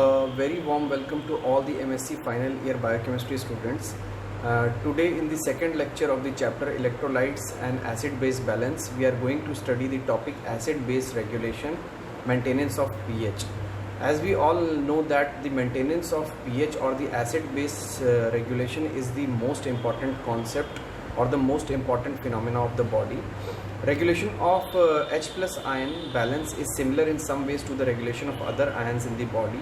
A very warm welcome to all the MSc final year biochemistry students. Today in the second lecture of the chapter electrolytes and acid-base balance, we are going to study the topic acid-base regulation, maintenance of pH. As we all know that the maintenance of pH or the acid-base regulation is the most important concept or the most important phenomena of the body. Regulation of H plus ion balance is similar in some ways to the regulation of other ions in the body.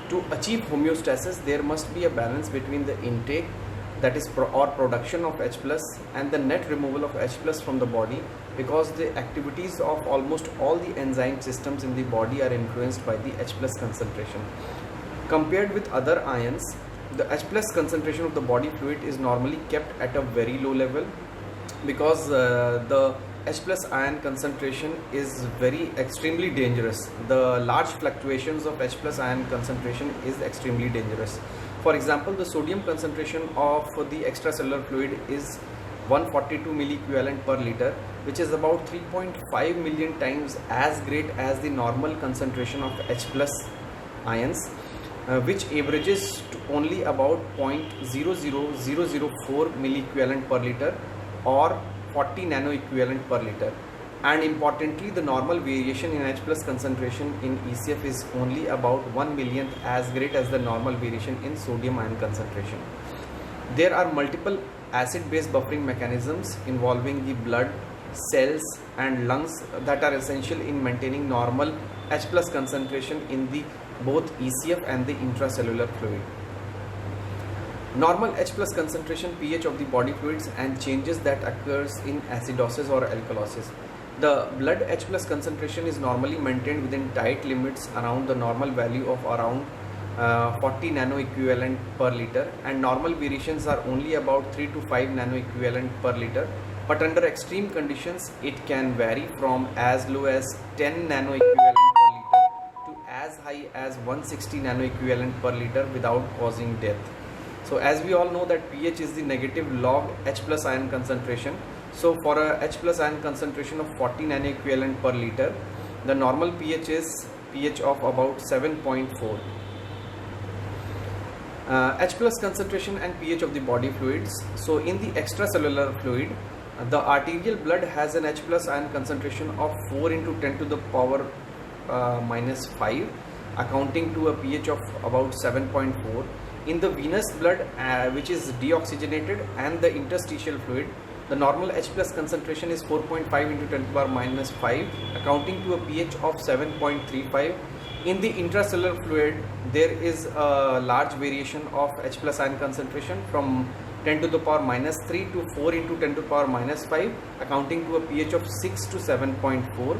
To achieve homeostasis, there must be a balance between the intake, that is production of H plus, and the net removal of H plus from the body, because the activities of almost all the enzyme systems in the body are influenced by the H plus concentration. Compared with other ions, the H plus concentration of the body fluid is normally kept at a very low level because the H plus ion concentration is extremely dangerous. The large fluctuations of H plus ion concentration is extremely dangerous. For example, the sodium concentration of the extracellular fluid is 142 milliequivalent per liter, which is about 3.5 million times as great as the normal concentration of H plus ions, which averages to only about 0.00004 milliequivalent per liter or 40 nanoequivalent per liter. And importantly, the normal variation in H plus concentration in ECF is only about 1 millionth as great as the normal variation in sodium ion concentration. There are multiple acid-base buffering mechanisms involving the blood, cells and lungs that are essential in maintaining normal H plus concentration in the both ECF and the intracellular fluid. Normal H plus concentration pH of the body fluids and changes that occurs in acidosis or alkalosis. The blood H plus concentration is normally maintained within tight limits around the normal value of around 40 nanoequivalent per liter, and normal variations are only about 3 to 5 nanoequivalent per liter, but under extreme conditions it can vary from as low as 10 nanoequivalent per liter to as high as 160 nanoequivalent per liter without causing death. So as we all know that pH is the negative log H plus ion concentration. So for a H plus ion concentration of 40 nanoequivalent per liter, the normal pH is pH of about 7.4. H plus concentration and pH of the body fluids. So in the extracellular fluid, the arterial blood has an H plus ion concentration of 4 into 10 to the power minus 5, accounting to a pH of about 7.4. In the venous blood, which is deoxygenated, and the interstitial fluid, the normal H plus concentration is 4.5 into 10 to the power minus 5, accounting to a pH of 7.35. In the intracellular fluid, there is a large variation of H plus ion concentration from 10 to the power minus 3 to 4 into 10 to the power minus 5, accounting to a pH of 6 to 7.4.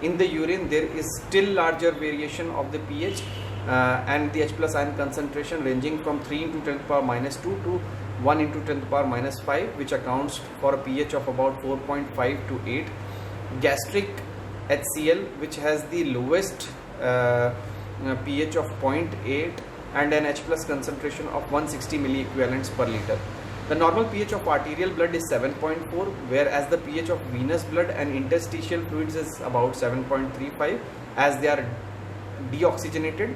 In the urine, there is still larger variation of the pH and the H plus ion concentration ranging from 3 into 10 to the power minus 2 to 1 into 10 to the power minus 5, which accounts for a pH of about 4.5 to 8. Gastric HCl, which has the lowest pH of 0.8 and an H plus concentration of 160 milliequivalents per liter. The normal pH of arterial blood is 7.4, whereas the pH of venous blood and interstitial fluids is about 7.35 as they are deoxygenated.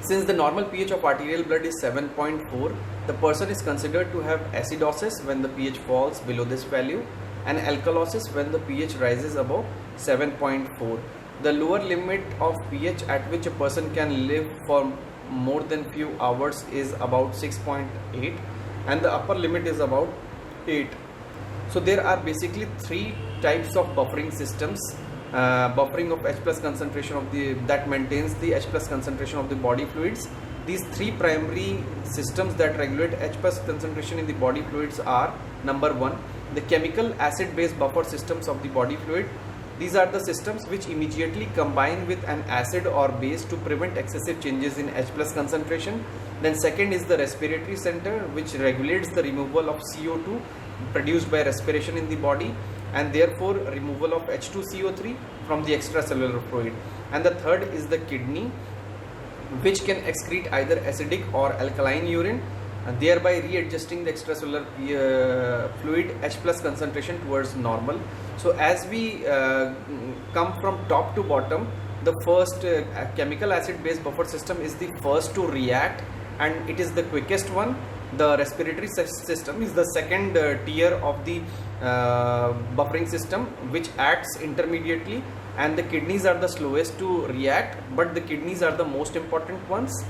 Since the normal pH of arterial blood is 7.4, the person is considered to have acidosis when the pH falls below this value and alkalosis when the pH rises above 7.4. The lower limit of pH at which a person can live for more than few hours is about 6.8 and the upper limit is about 8. So there are basically three types of buffering systems. Buffering of H plus concentration of that maintains the H plus concentration of the body fluids. These three primary systems that regulate H plus concentration in the body fluids are: number one, the chemical acid base buffer systems of the body fluid. These are the systems which immediately combine with an acid or base to prevent excessive changes in H plus concentration. Then second is the respiratory center, which regulates the removal of CO2 produced by respiration in the body and therefore removal of H2CO3 from the extracellular fluid. And the third is the kidney, which can excrete either acidic or alkaline urine, thereby readjusting the extracellular fluid H plus concentration towards normal. So as we come from top to bottom, the first chemical acid base buffer system is the first to react, and it is the quickest one. The respiratory system is the second tier of the buffering system, which acts intermediately, and the kidneys are the slowest to react, but the kidneys are the most important ones.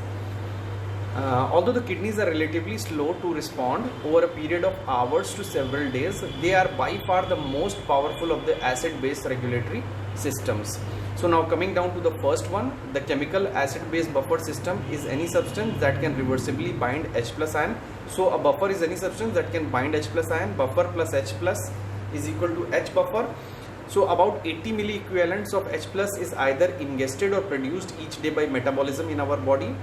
Although the kidneys are relatively slow to respond over a period of hours to several days, they are by far the most powerful of the acid-base regulatory systems. So now coming down to the first one, the chemical acid-base buffer system is any substance that can reversibly bind H plus ion. So a buffer is any substance that can bind H plus ion. Buffer plus H plus is equal to H buffer. So about 80 milliequivalents of H plus is either ingested or produced each day by metabolism in our body.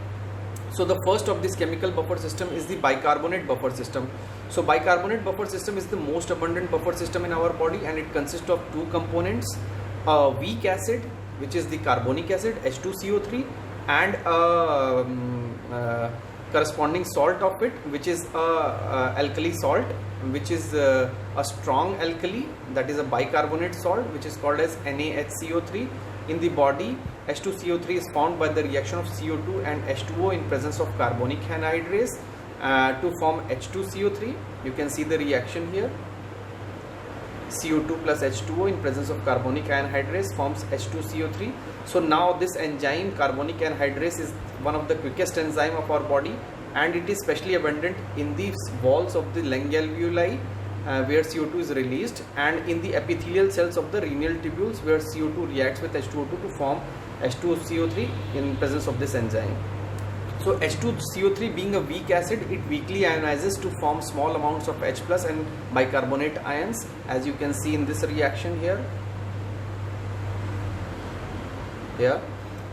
So the first of this chemical buffer system is the bicarbonate buffer system. So bicarbonate buffer system is the most abundant buffer system in our body, and it consists of two components: a weak acid, which is the carbonic acid H2CO3, and a corresponding salt of it, which is a alkali salt, which is a strong alkali, that is a bicarbonate salt, which is called as NaHCO3. In the body, H2CO3 is formed by the reaction of CO2 and H2O in presence of carbonic anhydrase to form H2CO3. You can see the reaction here. CO2 plus H2O in presence of carbonic anhydrase forms H2CO3. So now this enzyme, carbonic anhydrase, is one of the quickest enzyme of our body, and it is specially abundant in the walls of the lung alveoli, where CO2 is released, and in the epithelial cells of the renal tubules, where CO2 reacts with H2O2 to form H2CO3 in presence of this enzyme. So H2CO3 being a weak acid, it weakly ionizes to form small amounts of H plus and bicarbonate ions, as you can see in this reaction here. Here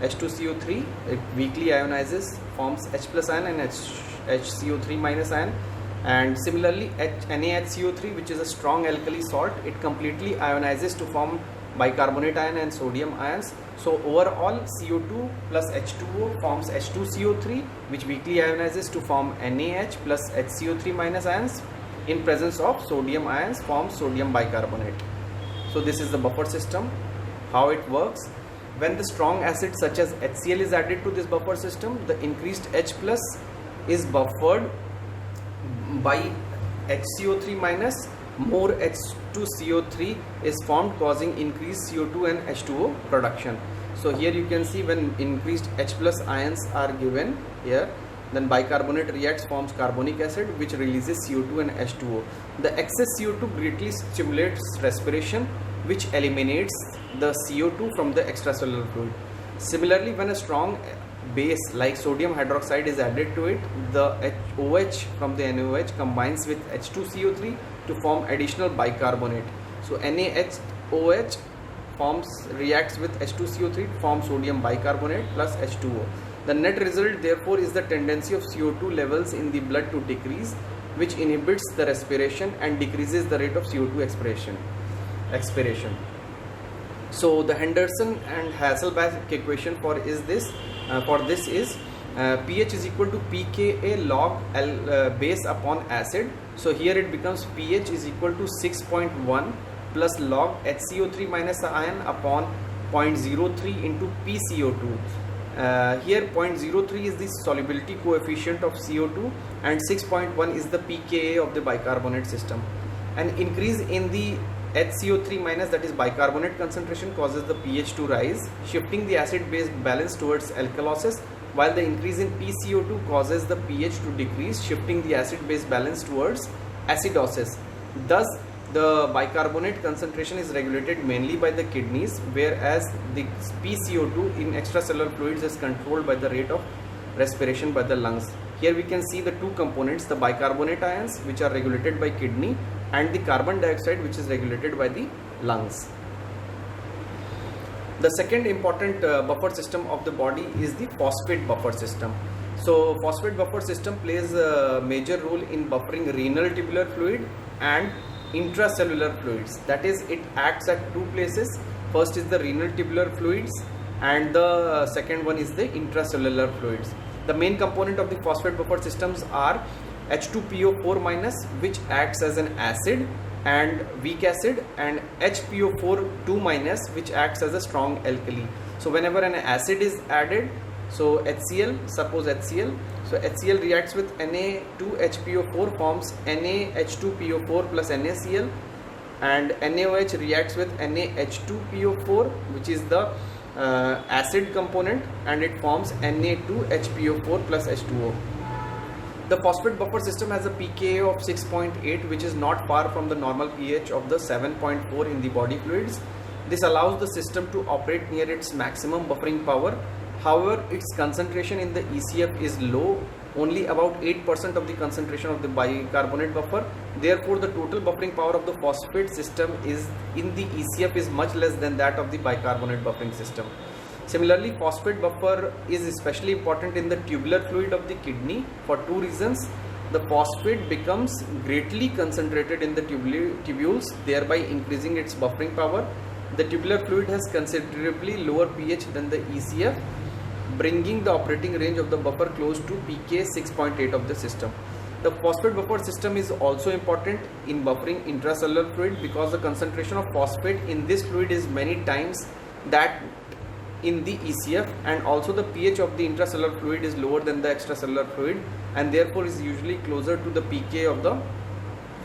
H2CO3, it weakly ionizes, forms H plus ion and HCO3 minus ion. And similarly NaHCO3, which is a strong alkali salt, it completely ionizes to form bicarbonate ion and sodium ions. So overall CO2 plus H2O forms H2CO3, which weakly ionizes to form NaH plus HCO3 minus ions in presence of sodium ions, forms sodium bicarbonate. So this is the buffer system. How it works: when the strong acid such as HCl is added to this buffer system, the increased H plus is buffered by HCO3 minus. More H2CO3 is formed, causing increased CO2 and H2O production. So here you can see when increased H plus ions are given here, then bicarbonate reacts, forms carbonic acid, which releases CO2 and H2O. The excess CO2 greatly stimulates respiration, which eliminates the CO2 from the extracellular fluid. Similarly, when a strong base like sodium hydroxide is added to it, the OH from the NaOH combines with H2CO3 to form additional bicarbonate. So NaOH reacts with H2CO3 to form sodium bicarbonate plus H2O. The net result therefore is the tendency of CO2 levels in the blood to decrease, which inhibits the respiration and decreases the rate of CO2 expiration. So the Henderson and Hasselbalch equation for this is pH is equal to pKa log base upon acid. So here it becomes pH is equal to 6.1 plus log HCO3 minus ion upon 0.03 into PCO2. Here 0.03 is the solubility coefficient of CO2 and 6.1 is the pKa of the bicarbonate system. An increase in the HCO3 minus, that is bicarbonate concentration, causes the pH to rise, shifting the acid base balance towards alkalosis, while the increase in PCO2 causes the pH to decrease, shifting the acid base balance towards acidosis. Thus the bicarbonate concentration is regulated mainly by the kidneys, whereas the PCO2 in extracellular fluids is controlled by the rate of respiration by the lungs. Here we can see the two components, the bicarbonate ions, which are regulated by kidney, and the carbon dioxide, which is regulated by the lungs. The second important buffer system of the body is the phosphate buffer system. So phosphate buffer system plays a major role in buffering renal tubular fluid and intracellular fluids. That is, it acts at two places. First is the renal tubular fluids and the second one is the intracellular fluids. The main component of the phosphate buffer systems are H2PO4 minus, which acts as an acid and weak acid, and HPO4 2 minus, which acts as a strong alkali. So whenever an acid is added, so HCl, suppose HCl, so HCl reacts with Na2HPO4, forms NaH2PO4 plus NaCl, and NaOH reacts with NaH2PO4, which is the acid component, and it forms Na2HPO4 plus H2O. The phosphate buffer system has a pKa of 6.8, which is not far from the normal pH of the 7.4 in the body fluids. This allows the system to operate near its maximum buffering power. However, its concentration in the ECF is low, only about 8% of the concentration of the bicarbonate buffer. Therefore, the total buffering power of the phosphate system is in the ECF is much less than that of the bicarbonate buffering system. Similarly, phosphate buffer is especially important in the tubular fluid of the kidney for two reasons. The phosphate becomes greatly concentrated in the tubules, thereby increasing its buffering power. The tubular fluid has considerably lower pH than the ECF, bringing the operating range of the buffer close to pK 6.8 of the system. The phosphate buffer system is also important in buffering intracellular fluid because the concentration of phosphate in this fluid is many times that in the ECF, and also the pH of the intracellular fluid is lower than the extracellular fluid, and therefore is usually closer to the pK of the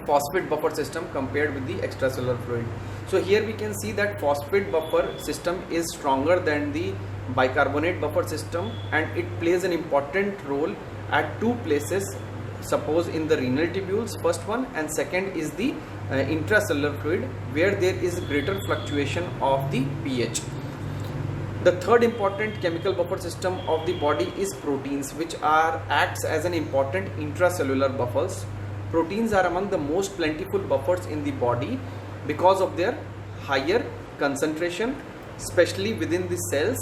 phosphate buffer system compared with the extracellular fluid. So here we can see that phosphate buffer system is stronger than the bicarbonate buffer system, and it plays an important role at two places, suppose in the renal tubules, first one, and second is the intracellular fluid, where there is greater fluctuation of the pH. The third important chemical buffer system of the body is proteins, which acts as an important intracellular buffers. Proteins are among the most plentiful buffers in the body because of their higher concentration, especially within the cells.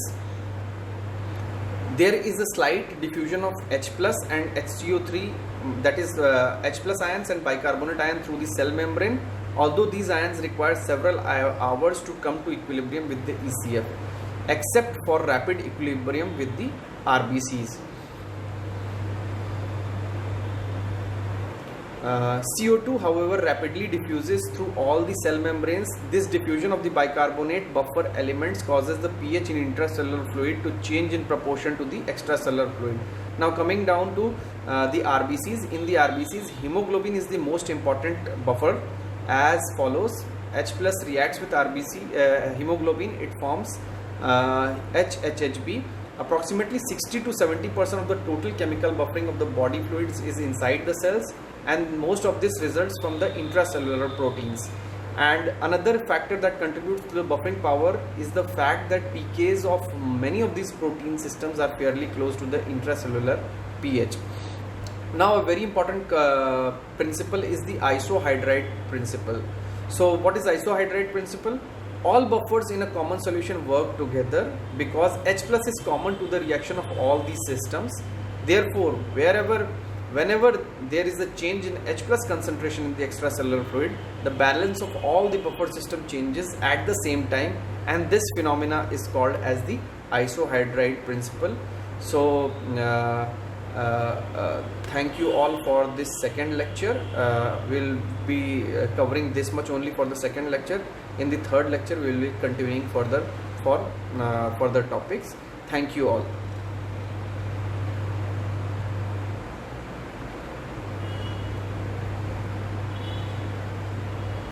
There is a slight diffusion of H plus and HCO3, that is H plus ions and bicarbonate ion through the cell membrane, although these ions require several hours to come to equilibrium with the ECF, except for rapid equilibrium with the RBCs. CO2, however, rapidly diffuses through all the cell membranes. This diffusion of the bicarbonate buffer elements causes the pH in intracellular fluid to change in proportion to the extracellular fluid. Now coming down to the RBCs. In the RBCs, hemoglobin is the most important buffer as follows. H plus reacts with RBC hemoglobin, it forms HHHB. Approximately 60 to 70% of the total chemical buffering of the body fluids is inside the cells, and most of this results from the intracellular proteins. And another factor that contributes to the buffering power is the fact that pKs of many of these protein systems are fairly close to the intracellular pH. Now a very important principle is the isohydride principle. So what is isohydride principle? All buffers in a common solution work together because H plus is common to the reaction of all these systems. Therefore, whenever there is a change in H plus concentration in the extracellular fluid, the balance of all the buffer system changes at the same time, and this phenomena is called as the isohydride principle. So thank you all for this second lecture. We'll be covering this much only for the second lecture. In the third lecture we will be continuing further for further topics. Thank you all.